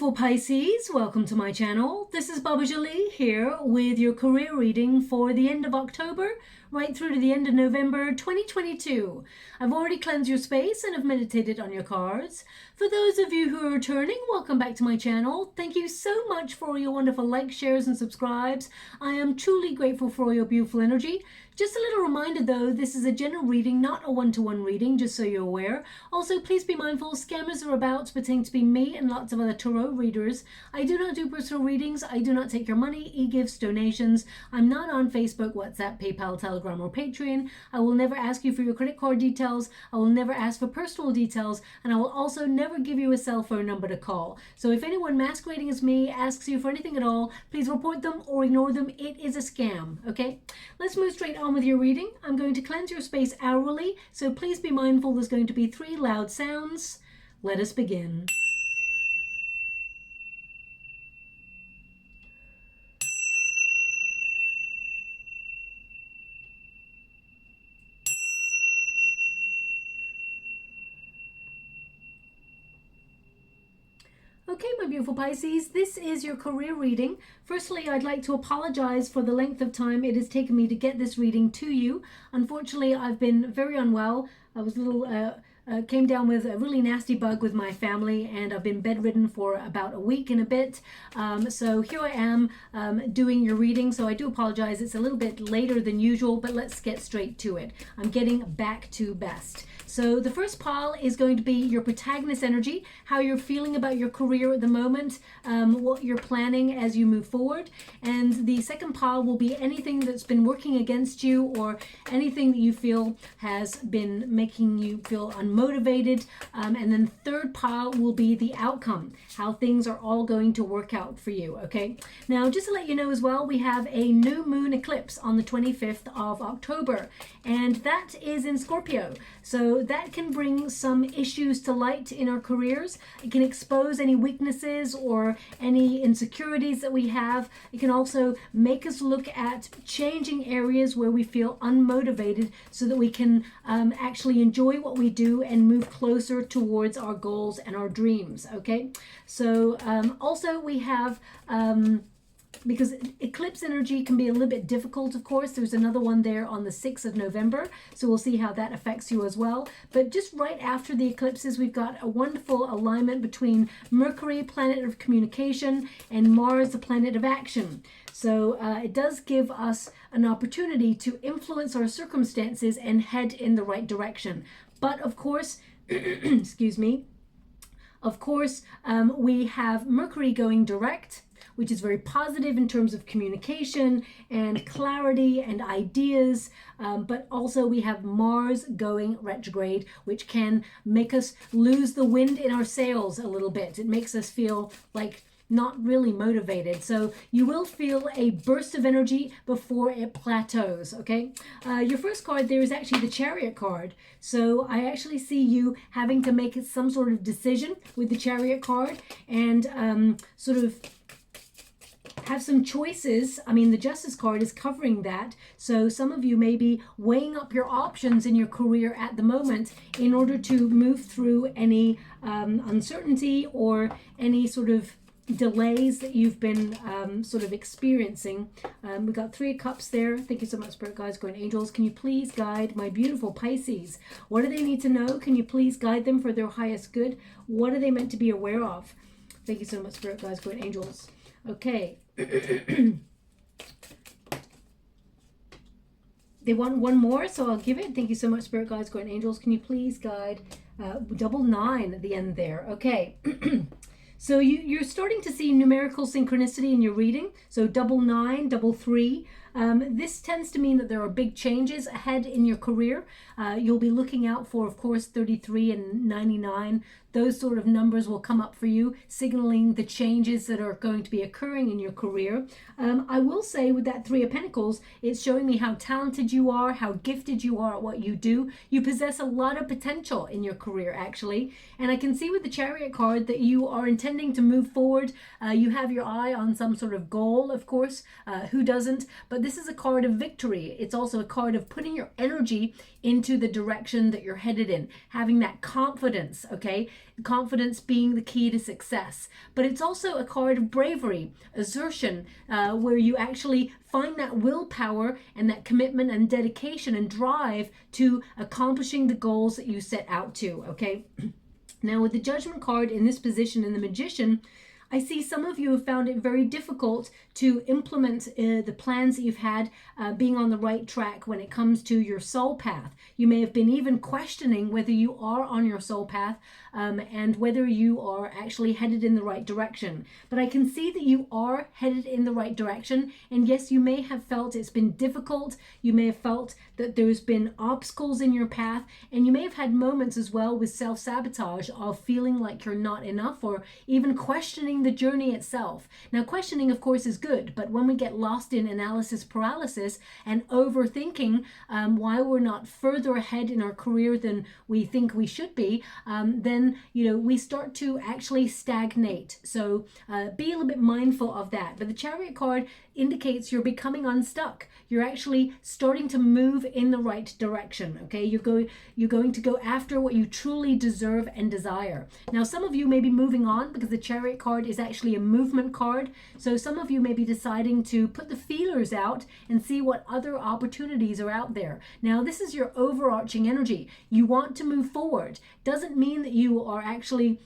beautiful Pisces, welcome to my channel. This is Baba Jolie here with your career reading for the end of October right through to the end of November 2022. I've already cleansed your space and have meditated on your cards. For those of you who are returning, welcome back to my channel. Thank you so much for all your wonderful likes, shares and subscribes. I am truly grateful for all your beautiful energy. Just a little reminder though, this is a general reading, not a one-to-one reading, just so you're aware. Also, please be mindful, scammers are about to pretend to be me and lots of other tarot readers. I do not do personal readings. I do not take your money, e-gifts, donations. I'm not on Facebook, WhatsApp, PayPal, Telegram, or Patreon. I will never ask you for your credit card details. I will never ask for personal details. And I will also never give you a cell phone number to call. So if anyone masquerading as me asks you for anything at all, please report them or ignore them. It is a scam, okay? Let's move straight on with your reading. I'm going to cleanse your space hourly, so please be mindful there's going to be 3 loud sounds. Let us begin. Okay, my beautiful Pisces, this is your career reading. Firstly, I'd like to apologize for the length of time it has taken me to get this reading to you. Unfortunately, I've been very unwell. I was a little came down with a really nasty bug with my family, and I've been bedridden for about a week and a bit. So here I am doing your reading. So I do apologize. It's a little bit later than usual, but let's get straight to it. I'm getting back to best. So the first pile is going to be your protagonist energy, how you're feeling about your career at the moment, what you're planning as you move forward. And the second pile will be anything that's been working against you or anything that you feel has been making you feel unmotivated. And then the third pile will be the outcome, how things are all going to work out for you, okay? Now, just to let you know as well, we have a new moon eclipse on the 25th of October, and that is in Scorpio. So that can bring some issues to light in our careers. It can expose any weaknesses or any insecurities that we have. It can also make us look at changing areas where we feel unmotivated so that we can actually enjoy what we do and move closer towards our goals and our dreams, okay? So also we have because eclipse energy can be a little bit difficult, of course. There's another one there on the 6th of November, so we'll see how that affects you as well. But just right after the eclipses, we've got a wonderful alignment between Mercury, planet of communication, and Mars, the planet of action. So it does give us an opportunity to influence our circumstances and head in the right direction. But of course, excuse me, of course, we have Mercury going direct, which is very positive in terms of communication and clarity and ideas. But also we have Mars going retrograde, which can make us lose the wind in our sails a little bit. It makes us feel like not really motivated. So you will feel a burst of energy before it plateaus, okay? Your first card there is actually the Chariot card. So I actually see you having to make some sort of decision with the Chariot card and sort of have some choices. I mean, the Justice card is covering that. So some of you may be weighing up your options in your career at the moment in order to move through any uncertainty or any sort of delays that you've been sort of experiencing. We've got 3 of Cups there. Thank you so much, Spirit Guides, Guardian Angels. Can you please guide my beautiful Pisces? What do they need to know? Can you please guide them for their highest good? What are they meant to be aware of? Thank you so much, Spirit Guides, Guardian Angels. Okay. They want one more, so I'll give it. Thank you so much, Spirit Guides, Guardian Angels. Can you please guide 999 at the end there? Okay. So you're starting to see numerical synchronicity in your reading. So 99, 33. This tends to mean that there are big changes ahead in your career. You'll be looking out for, of course, 33 and 99. Those sort of numbers will come up for you, signaling the changes that are going to be occurring in your career. I will say with that 3 of Pentacles, it's showing me how talented you are, how gifted you are at what you do. You possess a lot of potential in your career, actually. And I can see with the Chariot card that you are intending to move forward. You have your eye on some sort of goal, of course. Who doesn't? But but this is a card of victory. It's also a card of putting your energy into the direction that you're headed in, having that confidence, okay? Confidence being the key to success. But it's also a card of bravery, assertion, where you actually find that willpower and that commitment and dedication and drive to accomplishing the goals that you set out to, okay? Now, with the Judgment card in this position in the Magician, I see some of you have found it very difficult to implement the plans that you've had being on the right track when it comes to your soul path. You may have been even questioning whether you are on your soul path and whether you are actually headed in the right direction. But I can see that you are headed in the right direction. And yes, you may have felt it's been difficult. You may have felt that there's been obstacles in your path. And you may have had moments as well with self-sabotage of feeling like you're not enough, or even questioning the journey itself. Now, questioning, of course, is good, but when we get lost in analysis paralysis and overthinking why we're not further ahead in our career than we think we should be, then we start to actually stagnate. So be a little bit mindful of that. But the Chariot card indicates you're becoming unstuck. You're actually starting to move in the right direction. Okay, you're going to go after what you truly deserve and desire. Now, some of you may be moving on because the Chariot card is actually a movement card. So some of you may be deciding to put the feelers out and see what other opportunities are out there. Now, this is your overarching energy. You want to move forward. Doesn't mean that you are actually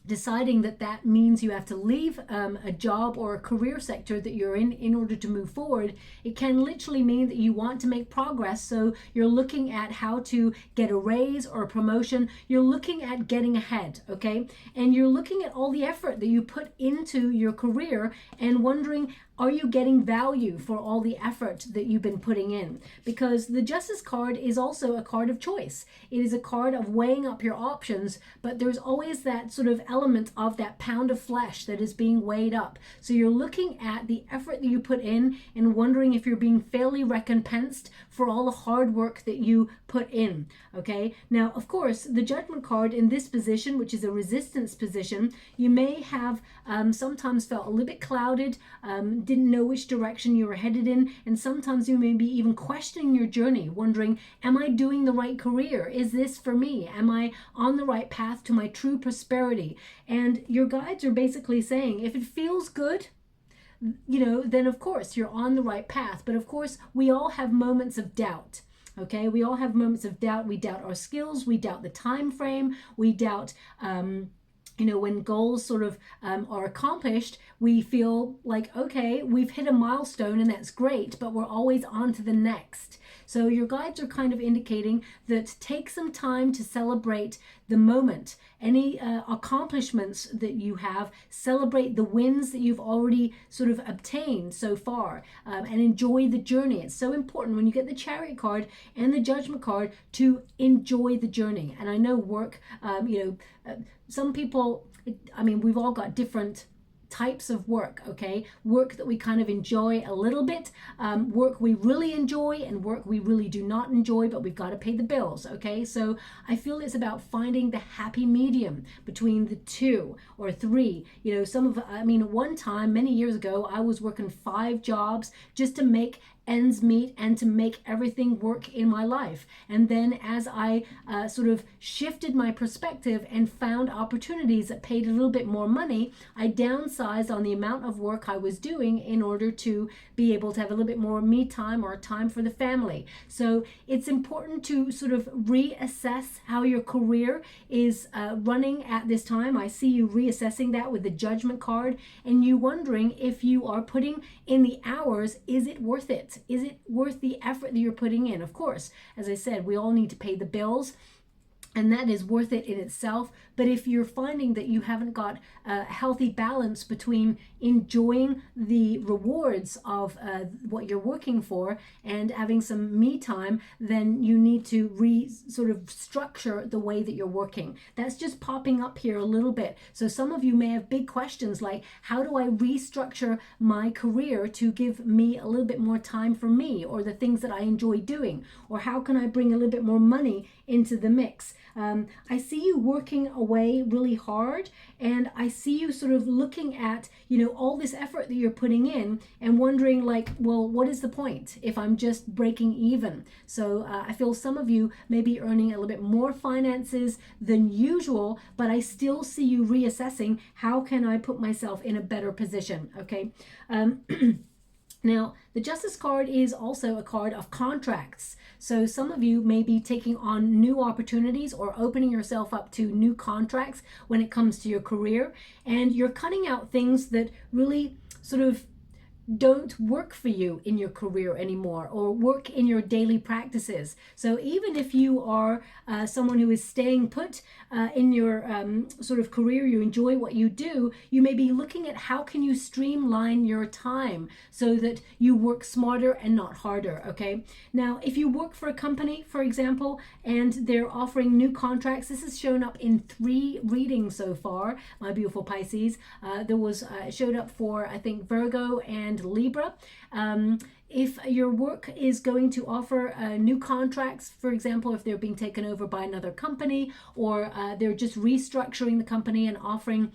deciding that means you have to leave a job or a career sector that you're in order to move forward. It can literally mean that you want to make progress, so you're looking at how to get a raise or a promotion. You're looking at getting ahead, okay? And you're looking at all the effort that you put into your career and wondering, are you getting value for all the effort that you've been putting in? Because the Justice card is also a card of choice. It is a card of weighing up your options, but there's always that sort of element of that pound of flesh that is being weighed up. So you're looking at the effort that you put in and wondering if you're being fairly recompensed for all the hard work that you put in, okay? Now, of course, the Judgment card in this position, which is a resistance position, you may have sometimes felt a little bit clouded, didn't know which direction you were headed in, and sometimes you may be even questioning your journey, wondering, am I doing the right career? Is this for me? Am I on the right path to my true prosperity? And your guides are basically saying, if it feels good, then of course you're on the right path. But of course, we all have moments of doubt. Okay, we all have moments of doubt. We doubt our skills. We doubt the time frame. We doubt when goals sort of are accomplished, we feel like, okay, we've hit a milestone and that's great, but we're always on to the next. So your guides are kind of indicating that take some time to celebrate the moment. Any accomplishments that you have, celebrate the wins that you've already sort of obtained so far, and enjoy the journey. It's so important when you get the Chariot card and the Judgment card to enjoy the journey. And I know work, some people, we've all got different types of work, okay? Work that we kind of enjoy a little bit, work we really enjoy, and work we really do not enjoy, but we've got to pay the bills, okay? So I feel it's about finding the happy medium between the two or three. One time, many years ago, I was working 5 jobs just to make ends meet and to make everything work in my life. And then as I sort of shifted my perspective and found opportunities that paid a little bit more money, I downsized on the amount of work I was doing in order to be able to have a little bit more me time or time for the family. So it's important to sort of reassess how your career is running at this time. I see you reassessing that with the Judgment card, and you wondering if you are putting in the hours. Is it worth it? Is it worth the effort that you're putting in? Of course, as I said, we all need to pay the bills, and that is worth it in itself. But if you're finding that you haven't got a healthy balance between enjoying the rewards of what you're working for and having some me time, then you need to sort of structure the way that you're working. That's just popping up here a little bit. So some of you may have big questions like, how do I restructure my career to give me a little bit more time for me or the things that I enjoy doing? Or how can I bring a little bit more money into the mix? I see you working away really hard, and I see you sort of looking at, you know, all this effort that you're putting in and wondering like, well, what is the point if I'm just breaking even? So I feel some of you may be earning a little bit more finances than usual, but I still see you reassessing, how can I put myself in a better position? Okay. Now, the Justice card is also a card of contracts. So some of you may be taking on new opportunities or opening yourself up to new contracts when it comes to your career. And you're cutting out things that really sort of don't work for you in your career anymore, or work in your daily practices. So even if you are someone who is staying put in your sort of career, you enjoy what you do, you may be looking at how can you streamline your time so that you work smarter and not harder. Okay, now if you work for a company, for example, and they're offering new contracts, this has shown up in 3 readings so far, my beautiful Pisces. There was showed up for, I think, Virgo and Libra. If your work is going to offer new contracts, for example, if they're being taken over by another company, or they're just restructuring the company and offering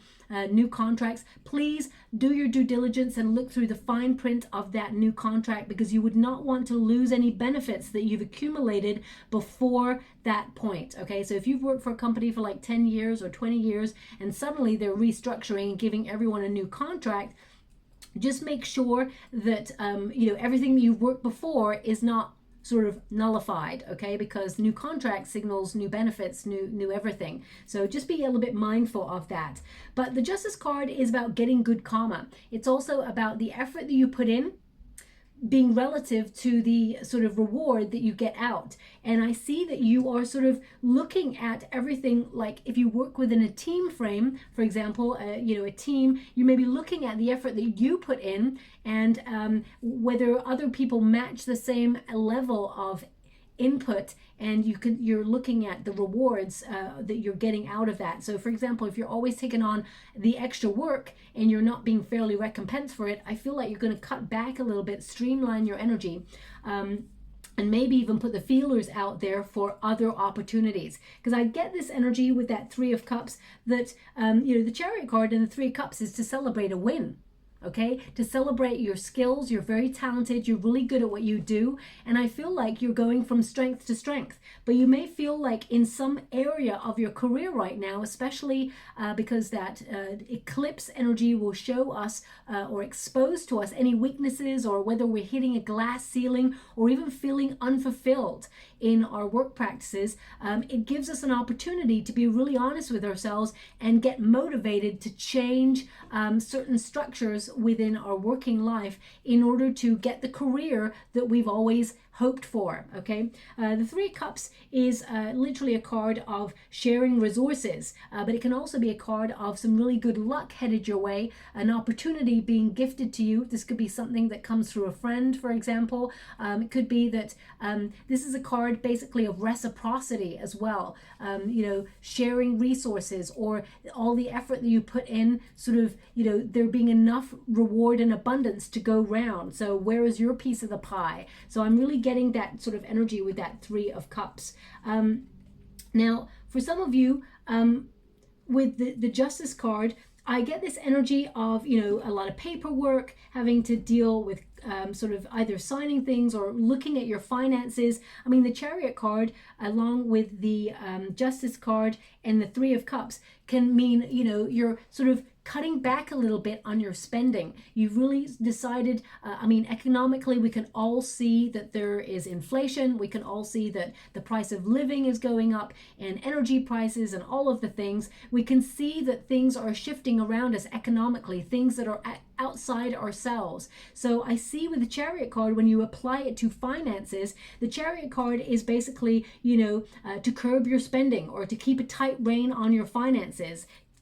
new contracts, please do your due diligence and look through the fine print of that new contract, because you would not want to lose any benefits that you've accumulated before that point. Okay, so if you've worked for a company for like 10 years or 20 years and suddenly they're restructuring and giving everyone a new contract, just make sure that you know, everything you've worked before is not sort of nullified, okay? Because new contract signals new benefits, new everything. So just be a little bit mindful of that. But the Justice card is about getting good karma. It's also about the effort that you put in being relative to the sort of reward that you get out. And I see that you are sort of looking at everything, like if you work within a team frame, for example, you know, a team, you may be looking at the effort that you put in, and whether other people match the same level of input, and you're looking at the rewards that you're getting out of that. So for example, if you're always taking on the extra work and you're not being fairly recompensed for it, I feel like you're going to cut back a little bit, streamline your energy, and maybe even put the feelers out there for other opportunities. Because I get this energy with that 3 of Cups that you know, the Chariot card and the 3 of Cups is to celebrate a win. Okay, to celebrate your skills. You're very talented, you're really good at what you do, and I feel like you're going from strength to strength. But you may feel like in some area of your career right now, especially because that eclipse energy will show us or expose to us any weaknesses, or whether we're hitting a glass ceiling or even feeling unfulfilled in our work practices. It gives us an opportunity to be really honest with ourselves and get motivated to change certain structures within our working life in order to get the career that we've always hoped for. Okay, the 3 of Cups is literally a card of sharing resources, but it can also be a card of some really good luck headed your way, an opportunity being gifted to you. This could be something that comes through a friend, for example. It could be that this is a card basically of reciprocity as well, you know, sharing resources, or all the effort that you put in, sort of, you know, there being enough reward and abundance to go round. So where is your piece of the pie? So I'm really getting that sort of energy with that 3 of Cups. Now, for some of you, with the Justice card, I get this energy of, you know, a lot of paperwork, having to deal with sort of either signing things or looking at your finances. I mean, the Chariot card, along with the Justice card and the 3 of Cups, can mean, you know, you're sort of cutting back a little bit on your spending. You've really decided, I mean, economically, we can all see that there is inflation. We can all see that the price of living is going up, and energy prices and all of the things. We can see that things are shifting around us economically, things that are outside ourselves. So I see with the Chariot card, when you apply it to finances, the Chariot card is basically, you know, to curb your spending or to keep a tight rein on your finances.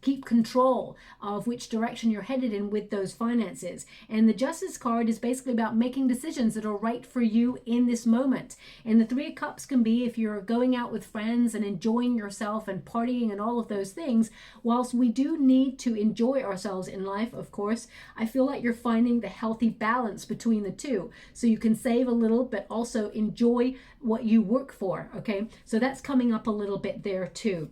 Keep control of which direction you're headed in with those finances. And the Justice card is basically about making decisions that are right for you in this moment. And the 3 of Cups can be if you're going out with friends and enjoying yourself and partying and all of those things. Whilst we do need to enjoy ourselves in life, of course, I feel like you're finding the healthy balance between the two. So you can save a little, but also enjoy what you work for, okay? So that's coming up a little bit there too.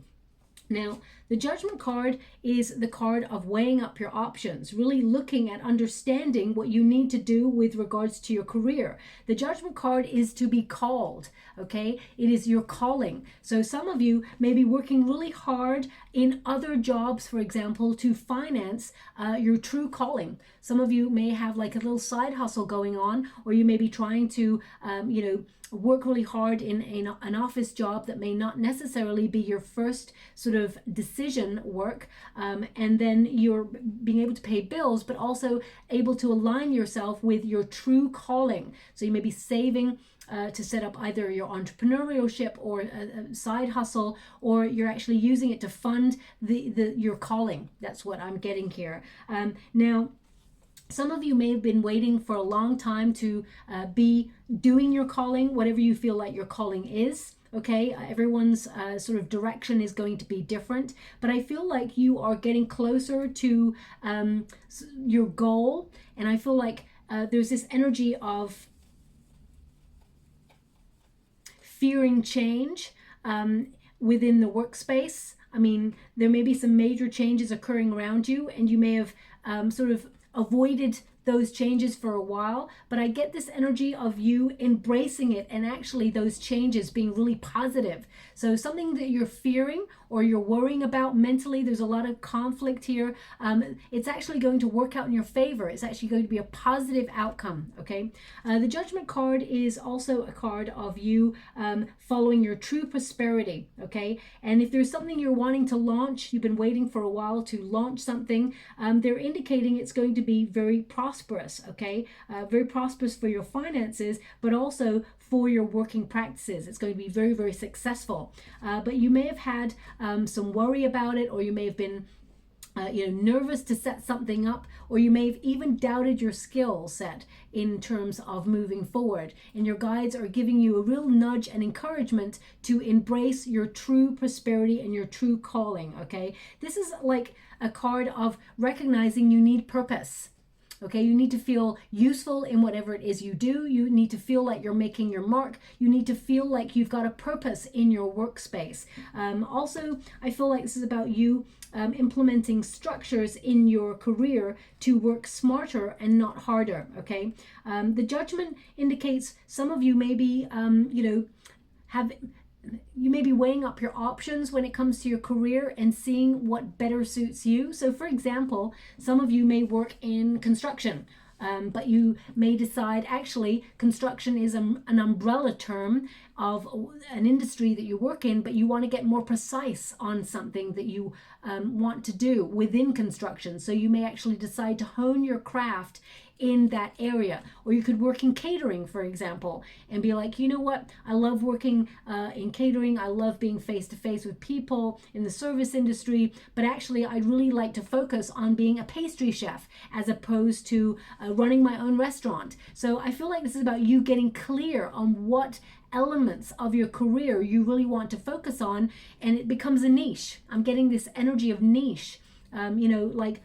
Now, The Judgment card is the card of weighing up your options, really looking at understanding what you need to do with regards to your career. The Judgment card is to be called, okay? It is your calling. So some of you may be working really hard in other jobs, for example, to finance your true calling. Some of you may have like a little side hustle going on, or you may be trying to, work really hard in an office job that may not necessarily be your first sort of decision work, and then you're being able to pay bills, but also able to align yourself with your true calling. So you may be saving to set up either your entrepreneurship or a side hustle, or you're actually using it to fund your calling. That's what I'm getting here. Now, some of you may have been waiting for a long time to be doing your calling, whatever you feel like your calling is. Okay, everyone's sort of direction is going to be different, but I feel like you are getting closer to your goal, and I feel like there's this energy of fearing change within the workspace. I mean, there may be some major changes occurring around you, and you may have sort of avoided those changes for a while, but I get this energy of you embracing it and actually those changes being really positive. So something that you're fearing or you're worrying about mentally, there's a lot of conflict here. It's actually going to work out in your favor. It's actually going to be a positive outcome, okay? The Judgment card is also a card of you following your true prosperity, okay? And if there's something you're wanting to launch, you've been waiting for a while to launch something, they're indicating it's going to be very prosperous, okay? Very prosperous for your finances, but also for your working practices. It's going to be very, very successful. But you may have had some worry about it, or you may have been nervous to set something up, or you may have even doubted your skill set in terms of moving forward. And your guides are giving you a real nudge and encouragement to embrace your true prosperity and your true calling, okay? This is like a card of recognizing you need purpose. Okay, you need to feel useful in whatever it is you do. You need to feel like you're making your mark. You need to feel like you've got a purpose in your workspace. Also, I feel like this is about you implementing structures in your career to work smarter and not harder, okay? The Judgment indicates some of you may be, you may be weighing up your options when it comes to your career and seeing what better suits you. So for example, some of you may work in construction, but you may decide actually construction is an umbrella term of an industry that you work in, but you want to get more precise on something that you want to do within construction. So you may actually decide to hone your craft in that area. Or you could work in catering, for example, and be like, you know what, I love working in catering, I love being face to face with people in the service industry, but actually I'd really like to focus on being a pastry chef as opposed to running my own restaurant. So I feel like this is about you getting clear on what elements of your career you really want to focus on, and it becomes a niche. I'm getting this energy of niche, like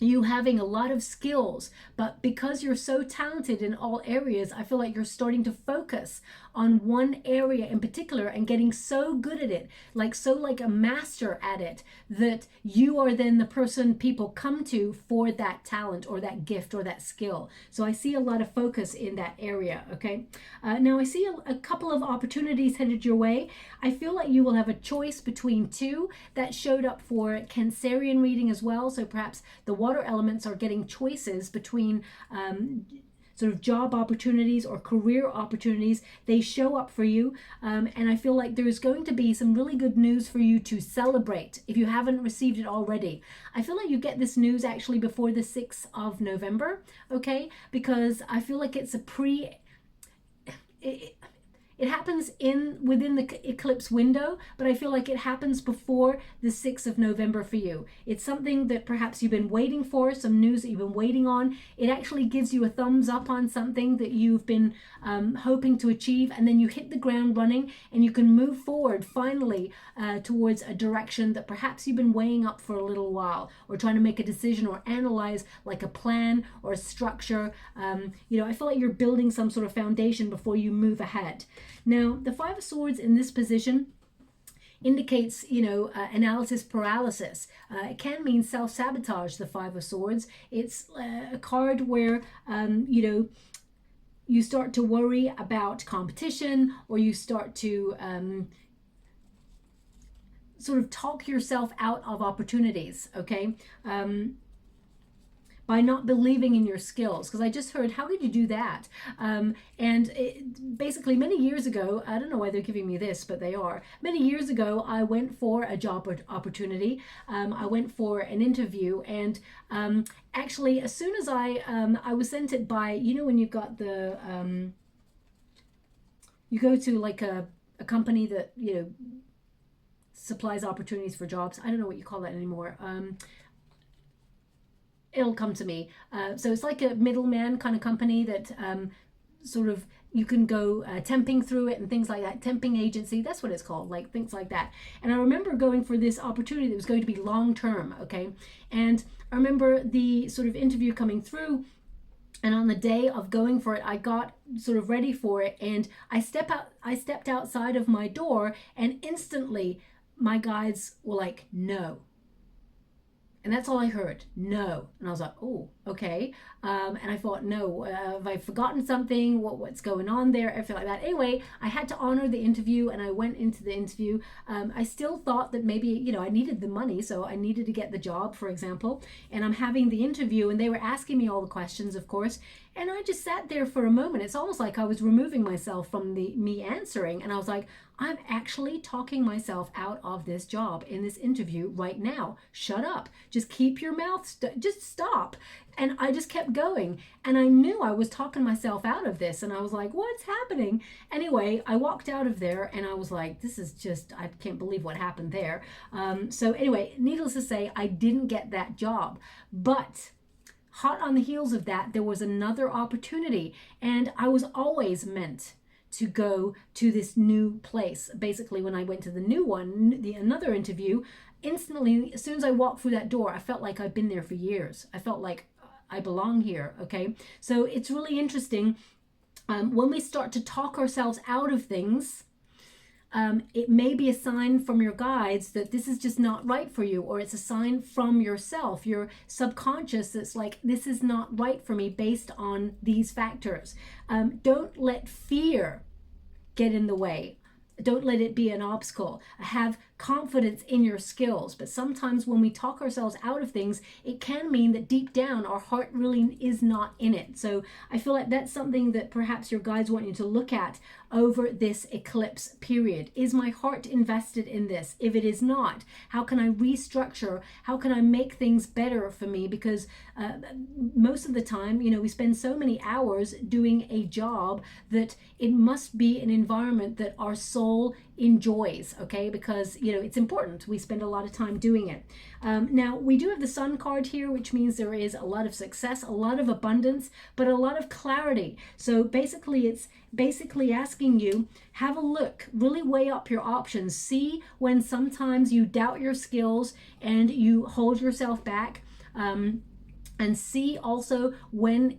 you having a lot of skills, but because you're so talented in all areas, I feel like you're starting to focus on one area in particular and getting so good at it, like a master at it, that you are then the person people come to for that talent or that gift or that skill. So I see a lot of focus in that area, okay? Now I see a couple of opportunities headed your way. I feel like you will have a choice between two. That showed up for Cancerian reading as well, so perhaps the water elements are getting choices between sort of job opportunities or career opportunities. They show up for you, and I feel like there's going to be some really good news for you to celebrate if you haven't received it already. I feel like you get this news actually before the 6th of November, okay? Because I feel like it's a it happens within the eclipse window, but I feel like it happens before the 6th of November for you. It's something that perhaps you've been waiting for, some news that you've been waiting on. It actually gives you a thumbs up on something that you've been hoping to achieve, and then you hit the ground running and you can move forward finally towards a direction that perhaps you've been weighing up for a little while, or trying to make a decision or analyze like a plan or a structure. I feel like you're building some sort of foundation before you move ahead. Now, the Five of Swords in this position indicates, you know, analysis paralysis. It can mean self-sabotage, the Five of Swords. It's a card where, you know, you start to worry about competition, or you start to sort of talk yourself out of opportunities, okay? By not believing in your skills, because I just heard, how could you do that? Basically many years ago, I don't know why they're giving me this, but they are. Many years ago, I went for a job opportunity. I went for an interview, and actually, as soon as I was sent it by, you know, when you've got the, you go to like a company that, you know, supplies opportunities for jobs. I don't know what you call that anymore. It'll come to me. So it's like a middleman kind of company that sort of you can go temping through it and things like that. Temping agency, that's what it's called, like things like that. And I remember going for this opportunity that was going to be long term, okay? And I remember the sort of interview coming through, and on the day of going for it, I got sort of ready for it, and I stepped outside of my door, and instantly my guides were like, no. And that's all I heard, no. And I was like, oh, okay. And I thought, no, have I forgotten something? What's going on there? Everything like that. Anyway, I had to honor the interview, and I went into the interview. I still thought that maybe, you know, I needed the money, so I needed to get the job, for example. And I'm having the interview, and they were asking me all the questions, of course. And I just sat there for a moment. It's almost like I was removing myself from me answering. And I was like, I'm actually talking myself out of this job in this interview right now. Shut up. Just keep your mouth, just stop. And I just kept going. And I knew I was talking myself out of this. And I was like, what's happening? Anyway, I walked out of there, and I was like, this is just, I can't believe what happened there. So anyway, needless to say, I didn't get that job. But hot on the heels of that, there was another opportunity, and I was always meant to go to this new place. Basically, when I went to the new one, another interview, instantly, as soon as I walked through that door, I felt like I'd been there for years. I felt like I belong here, okay? So it's really interesting. When we start to talk ourselves out of things, it may be a sign from your guides that this is just not right for you, or it's a sign from yourself, your subconscious, that's like, this is not right for me based on these factors. Don't let fear get in the way. Don't let it be an obstacle. Have confidence in your skills. But sometimes when we talk ourselves out of things, it can mean that deep down our heart really is not in it. So I feel like that's something that perhaps your guides want you to look at over this eclipse period. Is my heart invested in this? If it is not, how can I restructure? How can I make things better for me? Because most of the time, you know, we spend so many hours doing a job that it must be an environment that our soul enjoys, okay? Because, you know, it's important. We spend a lot of time doing it. Now, we do have the Sun card here, which means there is a lot of success, a lot of abundance, but a lot of clarity. So basically, it's basically asking you, have a look, really weigh up your options. See when sometimes you doubt your skills and you hold yourself back. And see also when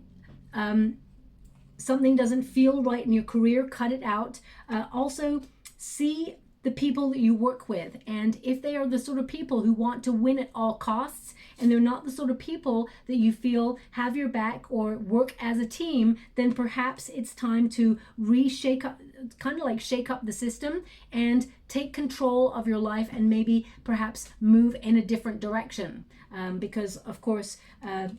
something doesn't feel right in your career, cut it out. Also, see the people that you work with, and if they are the sort of people who want to win at all costs, and they're not the sort of people that you feel have your back or work as a team, then perhaps it's time to reshake up, kind of like shake up the system and take control of your life, and maybe perhaps move in a different direction. Because of course,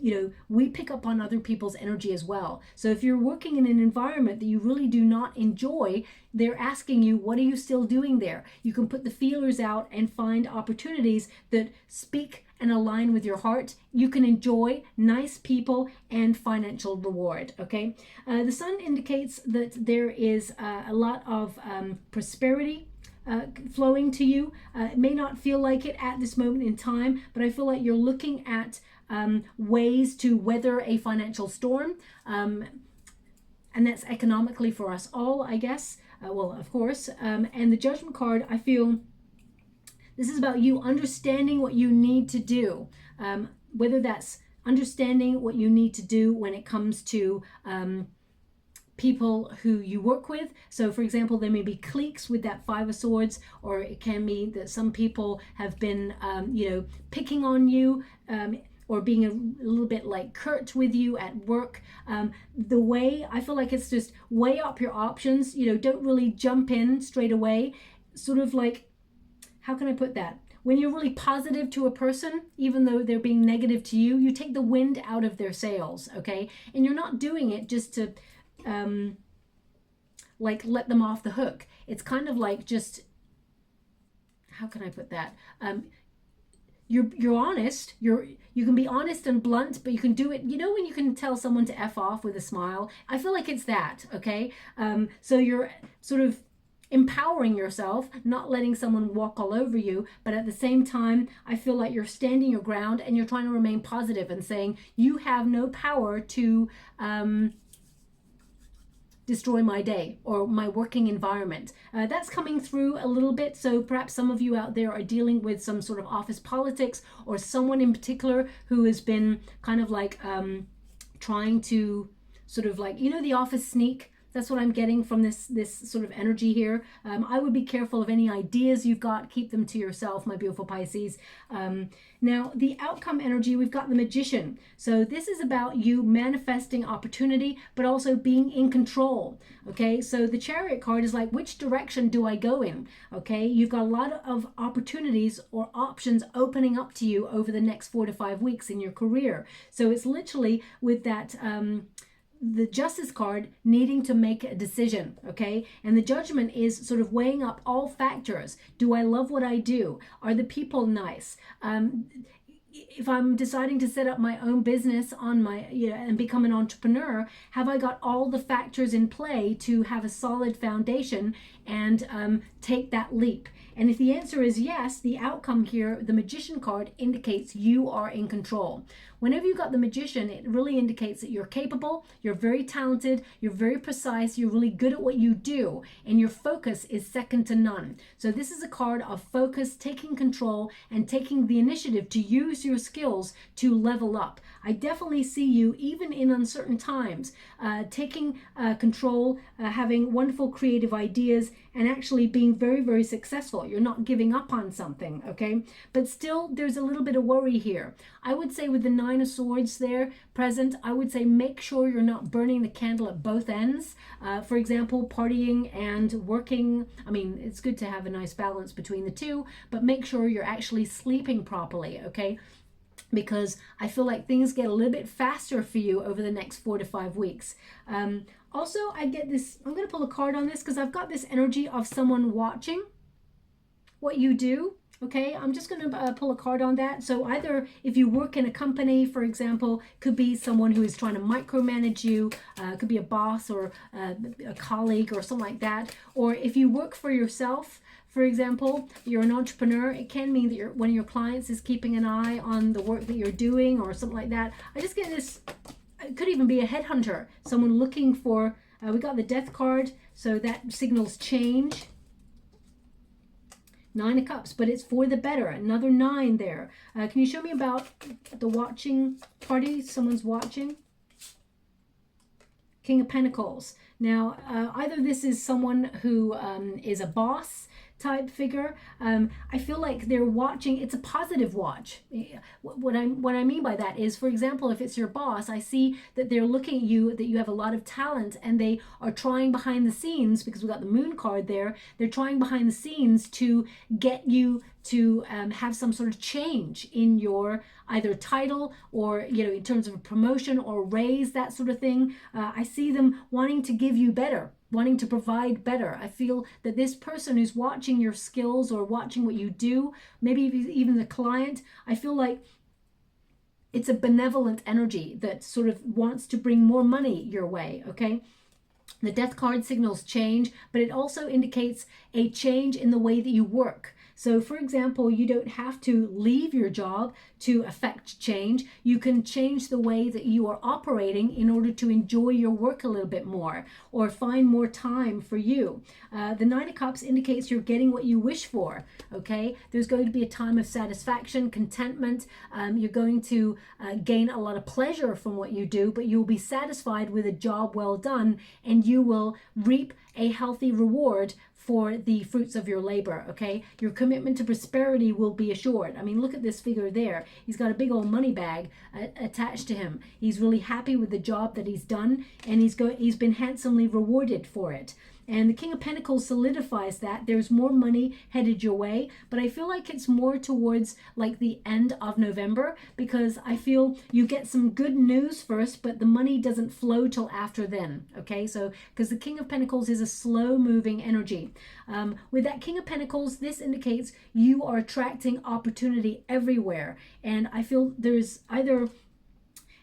you know, we pick up on other people's energy as well. So if you're working in an environment that you really do not enjoy, they're asking you, what are you still doing there? You can put the feelers out and find opportunities that speak and align with your heart. You can enjoy nice people and financial reward, okay? The Sun indicates that there is a lot of prosperity flowing to you. It may not feel like it at this moment in time, but I feel like you're looking at ways to weather a financial storm, and that's economically for us all, I guess. Well, of course. And the Judgment card, I feel this is about you understanding what you need to do, whether that's understanding what you need to do when it comes to people who you work with. So for example, there may be cliques with that Five of Swords, or it can mean that some people have been, you know, picking on you, or being a little bit like curt with you at work. The way, I feel like it's just weigh up your options, you know, don't really jump in straight away. Sort of like, how can I put that? When you're really positive to a person, even though they're being negative to you, you take the wind out of their sails, okay? And you're not doing it just to like let them off the hook. It's kind of like just, how can I put that? You're honest, you can be honest and blunt, but you can do it, you know, when you can tell someone to F off with a smile. I feel like it's that, okay? So you're sort of empowering yourself, not letting someone walk all over you, but at the same time, I feel like you're standing your ground and you're trying to remain positive and saying, you have no power to destroy my day or my working environment. That's coming through a little bit. So perhaps some of you out there are dealing with some sort of office politics, or someone in particular who has been kind of like trying to sort of like, you know, the office sneak. That's what I'm getting from this sort of energy here. I would be careful of any ideas you've got. Keep them to yourself, my beautiful Pisces. Now, the outcome energy, we've got the Magician. So this is about you manifesting opportunity, but also being in control. Okay, so the Chariot card is like, which direction do I go in? Okay, you've got a lot of opportunities or options opening up to you over the next 4 to 5 weeks in your career. So it's literally with that the Justice card, needing to make a decision, okay? And the Judgment is sort of weighing up all factors. Do I love what I do? Are the people nice? If I'm deciding to set up my own business on my, you know, and become an entrepreneur, have I got all the factors in play to have a solid foundation and take that leap? And if the answer is yes, the outcome here, the Magician card, indicates you are in control. Whenever you've got the Magician, it really indicates that you're capable, you're very talented, you're very precise, you're really good at what you do, and your focus is second to none. So this is a card of focus, taking control, and taking the initiative to use your skills to level up. I definitely see you, even in uncertain times, taking control, having wonderful creative ideas, and actually being very, very successful. You're not giving up on something, okay? But still, there's a little bit of worry here. I would say with the Nine of Swords there present, I would say make sure you're not burning the candle at both ends. For example, partying and working. I mean, it's good to have a nice balance between the two, but make sure you're actually sleeping properly, okay? Because I feel like things get a little bit faster for you over the next 4 to 5 weeks. Also, I get this, I'm going to pull a card on this because I've got this energy of someone watching what you do. Okay, I'm just going to pull a card on that. So either if you work in a company, for example, could be someone who is trying to micromanage you, could be a boss or a colleague or something like that. Or if you work for yourself, for example, you're an entrepreneur, it can mean that one of your clients is keeping an eye on the work that you're doing or something like that. I just get this, it could even be a headhunter, someone looking for, we got the Death card, so that signals change. Nine of Cups, but it's for the better. Another 9 there. Can you show me about the watching party? Someone's watching. King of Pentacles. Now, either this is someone who is a boss type figure. I feel like they're watching. It's a positive watch. What I mean by that is, for example, if it's your boss, I see that they're looking at you, that you have a lot of talent, and they are trying behind the scenes, because we got the Moon card there, they're trying behind the scenes to get you to have some sort of change in your either title or, you know, in terms of a promotion or raise, that sort of thing. I see them wanting to give you better, wanting to provide better. I feel that this person who's watching your skills or watching what you do, maybe even the client, I feel like it's a benevolent energy that sort of wants to bring more money your way, okay? The Death card signals change, but it also indicates a change in the way that you work. So for example, you don't have to leave your job to affect change. You can change the way that you are operating in order to enjoy your work a little bit more or find more time for you. The Nine of Cups indicates you're getting what you wish for, okay? There's going to be a time of satisfaction, contentment. You're going to gain a lot of pleasure from what you do, but you'll be satisfied with a job well done, and you will reap a healthy reward for the fruits of your labor, okay? Your commitment to prosperity will be assured. I mean, look at this figure there. He's got a big old money bag attached to him. He's really happy with the job that he's done, and he's been handsomely rewarded for it. And the King of Pentacles solidifies that. There's more money headed your way, but I feel like it's more towards like the end of November, because I feel you get some good news first, but the money doesn't flow till after then, okay? So, because the King of Pentacles is a slow moving energy. With that King of Pentacles, this indicates you are attracting opportunity everywhere. And I feel there's either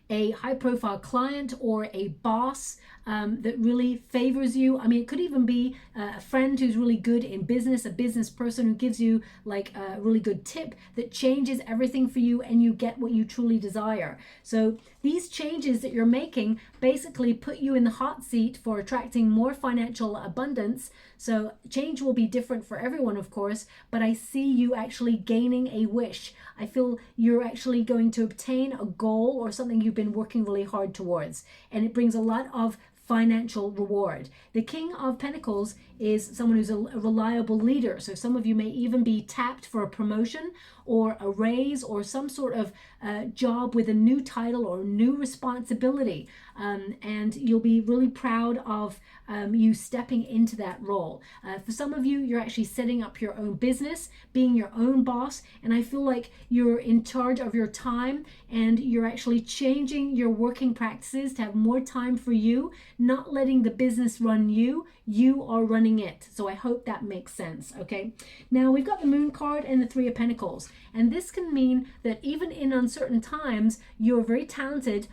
a high-profile client or a boss that really favors you. I mean, it could even be a friend who's really good in business, a business person who gives you like a really good tip that changes everything for you, and you get what you truly desire. So these changes that you're making basically put you in the hot seat for attracting more financial abundance. So change will be different for everyone, of course, but I see you actually gaining a wish. I feel you're actually going to obtain a goal or something you've been working really hard towards, and it brings a lot of financial reward. The King of Pentacles is someone who's a reliable leader. So some of you may even be tapped for a promotion or a raise or some sort of job with a new title or new responsibility. And you'll be really proud of you stepping into that role. For some of you, you're actually setting up your own business, being your own boss, and I feel like you're in charge of your time, and you're actually changing your working practices to have more time for you, not letting the business run you. You are running it. So I hope that makes sense, okay? Now we've got the Moon card and the Three of Pentacles, and this can mean that even in uncertain times, you're very talented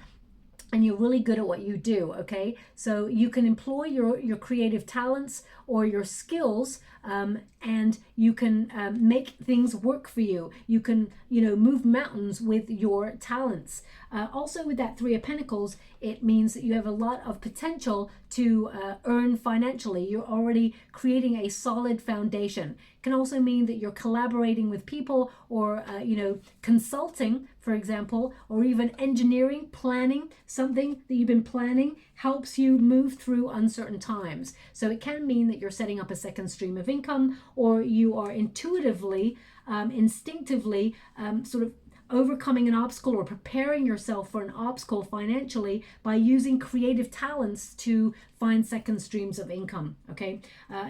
and you're really good at what you do, okay? So you can employ your creative talents or your skills, and you can make things work for you. You can, move mountains with your talents. Also with that Three of Pentacles, it means that you have a lot of potential to earn financially. You're already creating a solid foundation. It can also mean that you're collaborating with people or, consulting, for example, or even engineering, planning. Something that you've been planning helps you move through uncertain times. So it can mean that you're setting up a second stream of income, or you are intuitively, instinctively, sort of overcoming an obstacle or preparing yourself for an obstacle financially by using creative talents to find second streams of income, okay?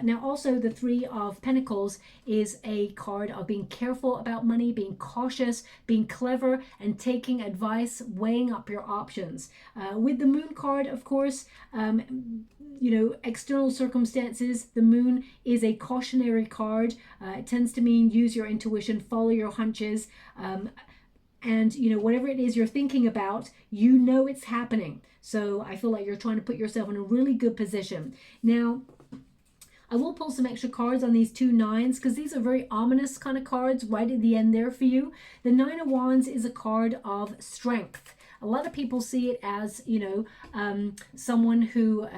Now also the Three of Pentacles is a card of being careful about money, being cautious, being clever, and taking advice, weighing up your options. With the Moon card, of course, external circumstances, the Moon is a cautionary card. It tends to mean use your intuition, follow your hunches, and whatever it is you're thinking about, it's happening. So I feel like you're trying to put yourself in a really good position. Now, I will pull some extra cards on these two nines, because these are very ominous kind of cards right at the end there for you. The Nine of Wands is a card of strength. A lot of people see it as, someone who,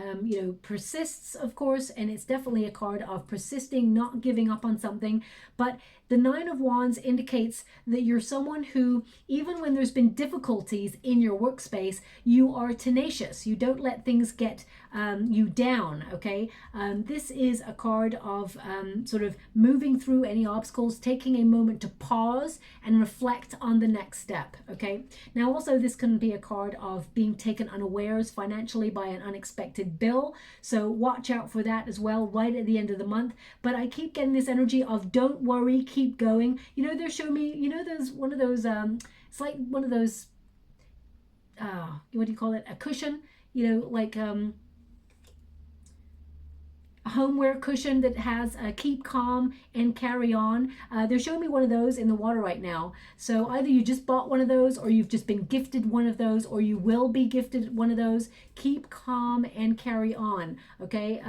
persists, of course, and it's definitely a card of persisting, not giving up on something. But the Nine of Wands indicates that you're someone who, even when there's been difficulties in your workspace, you are tenacious. You don't let things get you down, okay? This is a card of sort of moving through any obstacles, taking a moment to pause and reflect on the next step, okay? Now also this can be a card of being taken unawares financially by an unexpected bill, so watch out for that as well right at the end of the month. But I keep getting this energy of don't worry, keep going. They're showing me, there's one of those, it's like one of those, what do you call it? A cushion, homeware cushion that has keep calm and carry on. They're showing me one of those in the water right now. So either you just bought one of those, or you've just been gifted one of those, or you will be gifted one of those. Keep calm and carry on. Okay.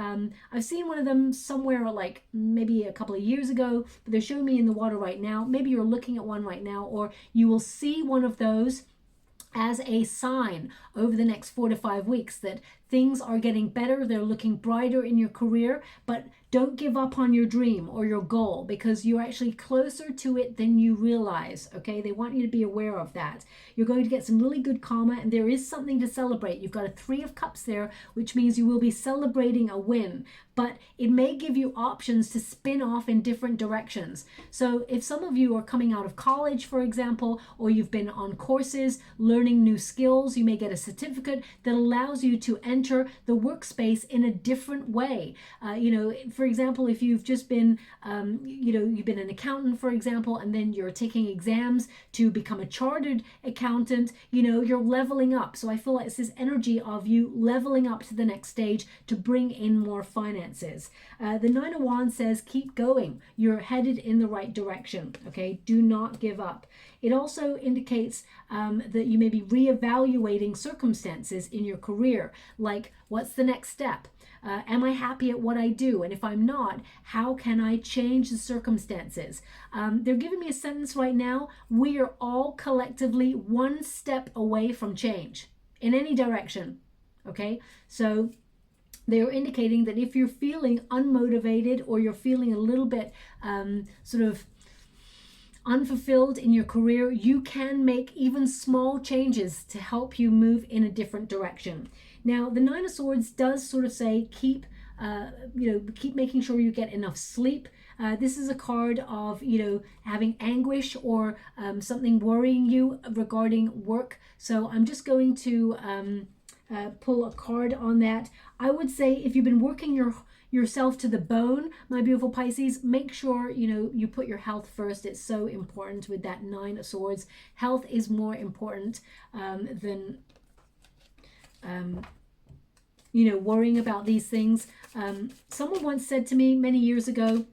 I've seen one of them somewhere like maybe a couple of years ago, but they're showing me in the water right now. Maybe you're looking at one right now, or you will see one of those as a sign over the next 4 to 5 weeks that things are getting better, they're looking brighter in your career. But don't give up on your dream or your goal, because you're actually closer to it than you realize. Okay, they want you to be aware of that. You're going to get some really good karma, and there is something to celebrate. You've got a 3 of Cups there, which means you will be celebrating a win, but it may give you options to spin off in different directions. So if some of you are coming out of college, for example, or you've been on courses learning new skills, you may get a certificate that allows you to enter the workspace in a different way. For example, if you've just been, you've been an accountant, for example, and then you're taking exams to become a chartered accountant, you're leveling up. So I feel like it's this energy of you leveling up to the next stage to bring in more finances. The 9 of Wands says, keep going. You're headed in the right direction. Okay, do not give up. It also indicates that you may be reevaluating circumstances in your career, like what's the next step? Am I happy at what I do? And if I'm not, how can I change the circumstances? They're giving me a sentence right now. We are all collectively one step away from change in any direction. Okay, so they're indicating that if you're feeling unmotivated, or you're feeling a little bit sort of unfulfilled in your career, you can make even small changes to help you move in a different direction. Now, the 9 of Swords does sort of say keep making sure you get enough sleep. This is a card of, having anguish or something worrying you regarding work. So I'm just going to pull a card on that. I would say if you've been working yourself to the bone, my beautiful Pisces, make sure you put your health first. It's so important with that 9 of Swords. Health is more important than worrying about these things. Someone once said to me many years ago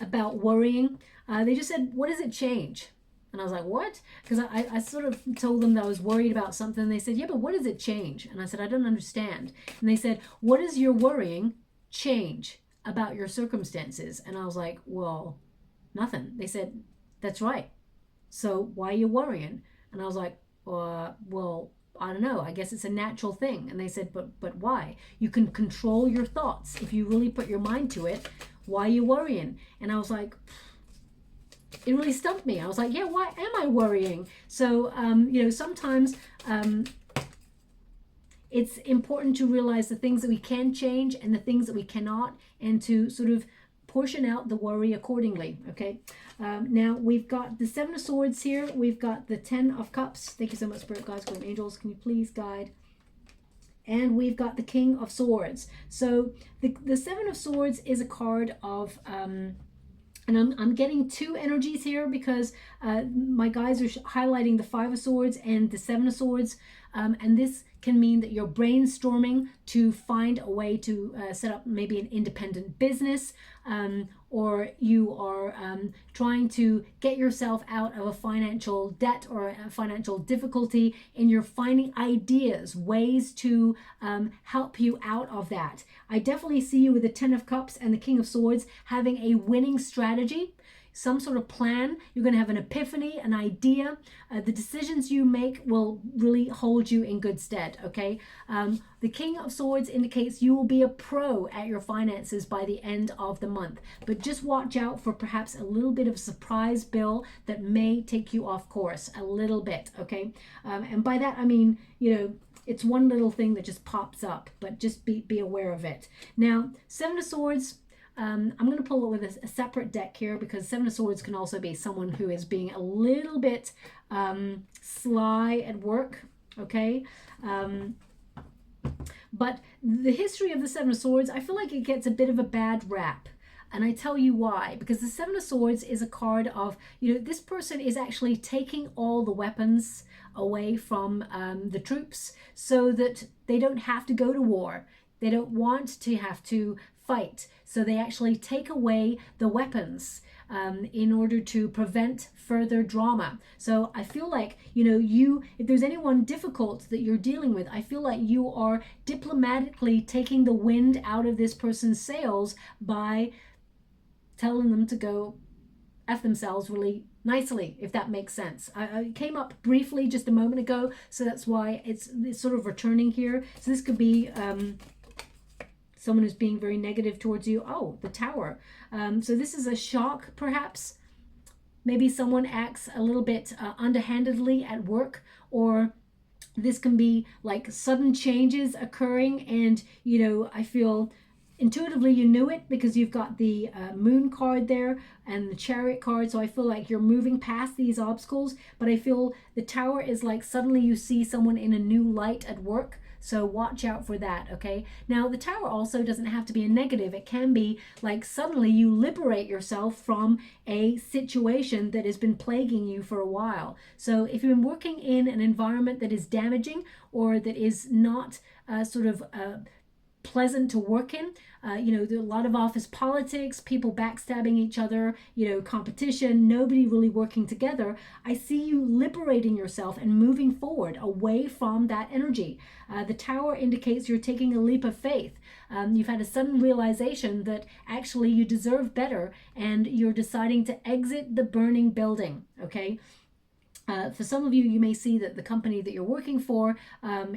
about worrying, they just said, what does it change? And I was like, what? Because I sort of told them that I was worried about something. They said, yeah, but what does it change? And I said, I don't understand. And they said, what does your worrying change about your circumstances? And I was like, well, nothing. They said, that's right. So why are you worrying? And I was like, well, I don't know. I guess it's a natural thing. And they said, but why? You can control your thoughts if you really put your mind to it. Why are you worrying? And I was like, it really stumped me. I was like, yeah, why am I worrying? So, sometimes it's important to realize the things that we can change and the things that we cannot, and to sort of portion out the worry accordingly. Okay. Now we've got the 7 of Swords here. We've got the 10 of Cups. Thank you so much, Spirit Guides, Guardian Angels. Can you please guide? And we've got the King of Swords. So the 7 of Swords is a card of, and I'm getting 2 energies here because my guys are highlighting the 5 of Swords and the 7 of Swords. And this can mean that you're brainstorming to find a way to set up maybe an independent business, or you are trying to get yourself out of a financial debt or a financial difficulty, and you're finding ideas, ways to help you out of that. I definitely see you with the 10 of Cups and the King of Swords having a winning strategy, some sort of plan. You're going to have an epiphany, an idea. The decisions you make will really hold you in good stead, okay? The King of Swords indicates you will be a pro at your finances by the end of the month. But just watch out for perhaps a little bit of a surprise bill that may take you off course a little bit, okay? And by that, I mean, it's one little thing that just pops up, but just be aware of it. Now, 7 of Swords, I'm going to pull it with a separate deck here, because 7 of Swords can also be someone who is being a little bit sly at work, okay? But the history of the 7 of Swords, I feel like it gets a bit of a bad rap. And I tell you why. Because the 7 of Swords is a card of, this person is actually taking all the weapons away from the troops so that they don't have to go to war. They don't want to have to fight. So they actually take away the weapons in order to prevent further drama. So I feel like, you know, if there's anyone difficult that you're dealing with, I feel like you are diplomatically taking the wind out of this person's sails by telling them to go F themselves really nicely, if that makes sense. I came up briefly just a moment ago, so that's why it's sort of returning here. So this could be someone who's being very negative towards you. Oh, the Tower. So this is a shock, perhaps. Maybe someone acts a little bit underhandedly at work, or this can be like sudden changes occurring, and, you know, I feel intuitively you knew it because you've got the Moon card there and the Chariot card. So I feel like you're moving past these obstacles, but I feel the Tower is like suddenly you see someone in a new light at work. So watch out for that, okay? Now, the Tower also doesn't have to be a negative. It can be like suddenly you liberate yourself from a situation that has been plaguing you for a while. So if you've been working in an environment that is damaging or that is not pleasant to work in, you know, there's a lot of office politics, people backstabbing each other, you know, competition, nobody really working together. I see you liberating yourself and moving forward away from that energy. The Tower indicates you're taking a leap of faith. You've had a sudden realization that actually you deserve better, and you're deciding to exit the burning building, okay? For some of you, you may see that the company that you're working for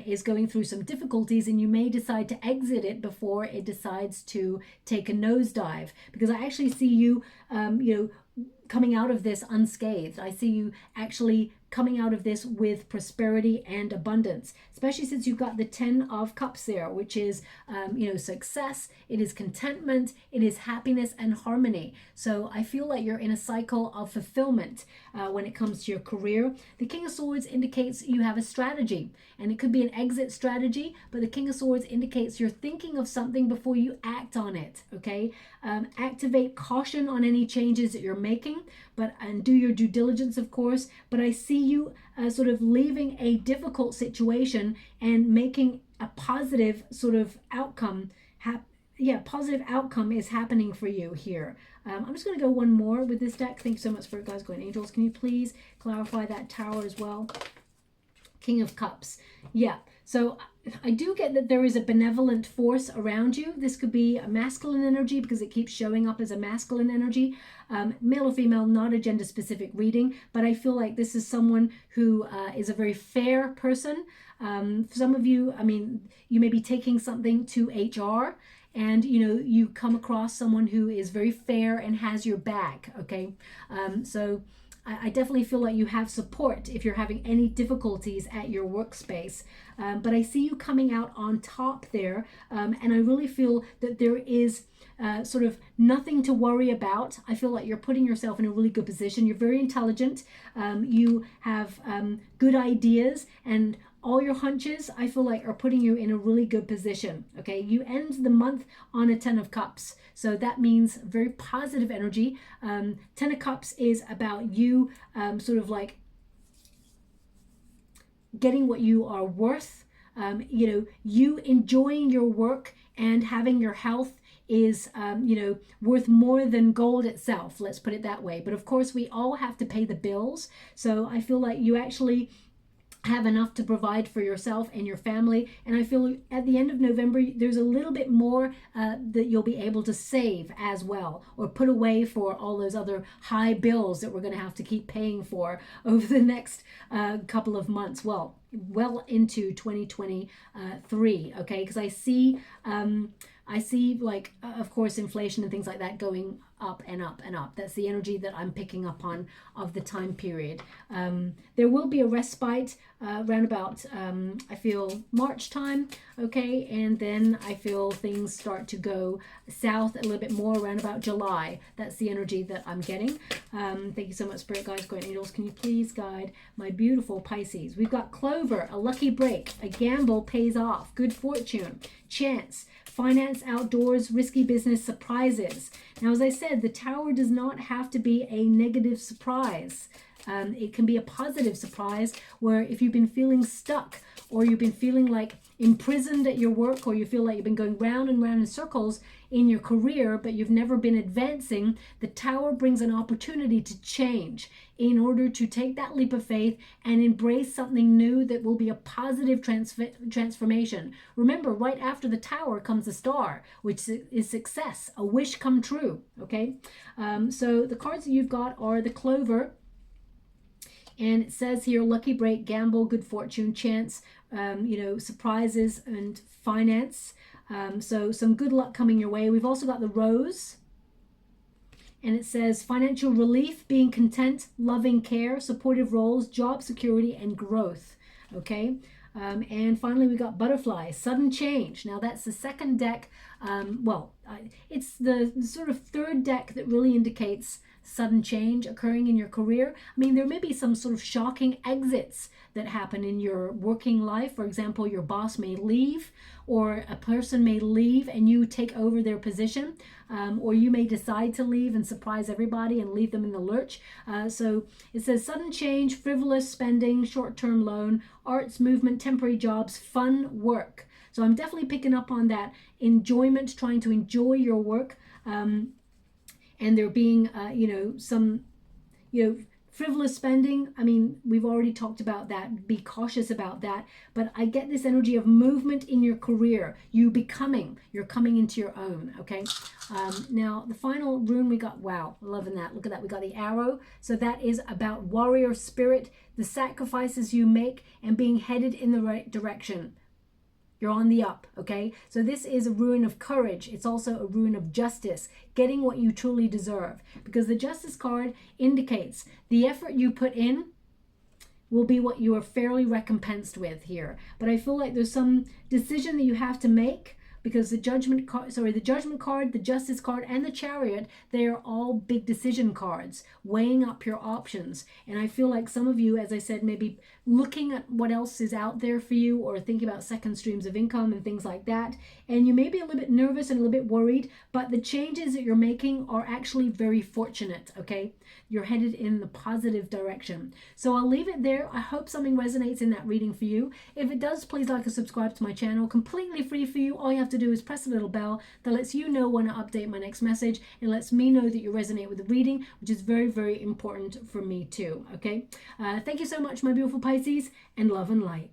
is going through some difficulties, and you may decide to exit it before it decides to take a nosedive. Because I actually see you, you know, coming out of this unscathed. I see you actually coming out of this with prosperity and abundance, especially since you've got the 10 of Cups there, which is, you know, success, it is contentment, it is happiness and harmony. So I feel like you're in a cycle of fulfillment when it comes to your career. The King of Swords indicates you have a strategy, and it could be an exit strategy, but the King of Swords indicates you're thinking of something before you act on it, okay? Activate caution on any changes that you're making, and do your due diligence, of course. But I see you sort of leaving a difficult situation and making a positive sort of outcome. Positive outcome is happening for you here. I'm just going to go one more with this deck. Thank you so much for guys going angels. Can you please clarify that Tower as well? King of Cups. Yeah, so I do get that there is a benevolent force around you. This could be a masculine energy because it keeps showing up as a masculine energy. Male or female, not a gender specific reading, but I feel like this is someone who is a very fair person. For some of you, I mean, you may be taking something to HR, and, you know, you come across someone who is very fair and has your back, okay? So I definitely feel like you have support if you're having any difficulties at your workspace. But I see you coming out on top there, and I really feel that there is sort of nothing to worry about. I feel like you're putting yourself in a really good position. You're very intelligent. You have good ideas, and all your hunches, I feel like, are putting you in a really good position, okay? You end the month on a 10 of Cups. So that means very positive energy. 10 of Cups is about you sort of like getting what you are worth, you know, you enjoying your work and having your health is, you know, worth more than gold itself. Let's put it that way. But of course, we all have to pay the bills. So I feel like you actually have enough to provide for yourself and your family. And I feel at the end of November, there's a little bit more that you'll be able to save as well, or put away for all those other high bills that we're going to have to keep paying for over the next couple of months. Well into 2023, okay? Because I see like, of course, inflation and things like that going up and up and up. That's the energy that I'm picking up on of the time period. There will be a respite around about, I feel, March time, okay? And then I feel things start to go south a little bit more around about July. That's the energy that I'm getting. Thank you so much, Spirit Guides, Guardian Angels. Can you please guide my beautiful Pisces? We've got Clover, a lucky break, a gamble pays off, good fortune, chance, finance, outdoors, risky business, surprises. Now, as I said, the Tower does not have to be a negative surprise. It can be a positive surprise where if you've been feeling stuck, or you've been feeling like imprisoned at your work, or you feel like you've been going round and round in circles in your career, but you've never been advancing, the Tower brings an opportunity to change in order to take that leap of faith and embrace something new that will be a positive transformation. Remember, right after the Tower comes the Star, which is success, a wish come true, okay? So the cards that you've got are the Clover, and it says here, lucky break, gamble, good fortune, chance, surprises and finance. So some good luck coming your way. We've also got the Rose, and it says financial relief, being content, loving care, supportive roles, job security, and growth. Okay. And finally, we got Butterfly, sudden change. Now that's the second deck. It's the sort of third deck that really indicates sudden change occurring in your career. I mean, there may be some sort of shocking exits that happen in your working life. For example, your boss may leave, or a person may leave and you take over their position, or you may decide to leave and surprise everybody and leave them in the lurch. So it says sudden change, frivolous spending, short-term loan, arts, movement, temporary jobs, fun work. So I'm definitely picking up on that enjoyment, trying to enjoy your work. And there being, some, frivolous spending. I mean, we've already talked about that. Be cautious about that. But I get this energy of movement in your career. You're coming into your own, okay? Now, the final rune we got, wow, loving that. Look at that. We got the arrow. So that is about warrior spirit, the sacrifices you make, and being headed in the right direction. You're on the up, okay? So this is a rune of courage. It's also a rune of justice, getting what you truly deserve. Because the Justice card indicates the effort you put in will be what you are fairly recompensed with here. But I feel like there's some decision that you have to make, because the Judgment card, the Justice card, and the Chariot, they are all big decision cards, weighing up your options. And I feel like some of you, as I said, maybe looking at what else is out there for you, or thinking about second streams of income and things like that. And you may be a little bit nervous and a little bit worried, but the changes that you're making are actually very fortunate, okay? You're headed in the positive direction. So I'll leave it there. I hope something resonates in that reading for you. If it does, please like and subscribe to my channel. Completely free for you. All you have to do is press the little bell that lets you know when I update my next message, and lets me know that you resonate with the reading, which is very, very important for me too, okay? Thank you so much, my beautiful Pisces, and love and light.